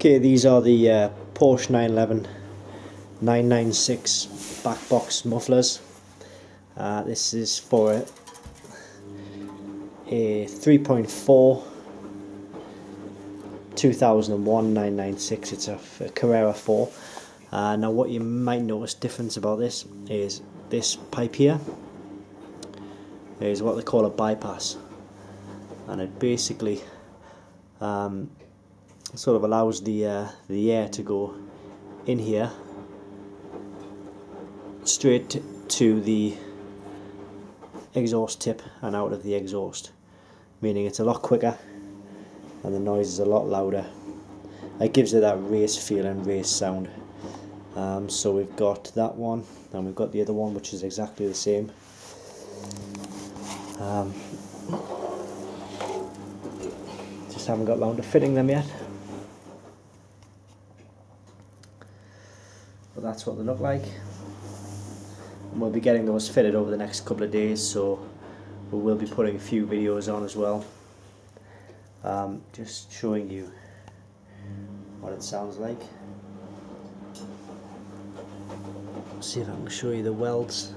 Okay, these are the Porsche 911 996 back box mufflers. This is for a 3.4 2001 996. It's a Carrera 4. Now what you might notice difference about this is this pipe here is what they call a bypass, and it basically sort of allows the air to go in here straight to the exhaust tip and out of the exhaust, meaning it's a lot quicker and the noise is a lot louder. It gives it that race feel and race sound. So we've got that one and we've got the other one which is exactly the same. Just haven't got round to fitting them yet, but that's what they look like, and we'll be getting those fitted over the next couple of days, so we will be putting a few videos on as well, just showing you what it sounds like. See if I can show you the welds.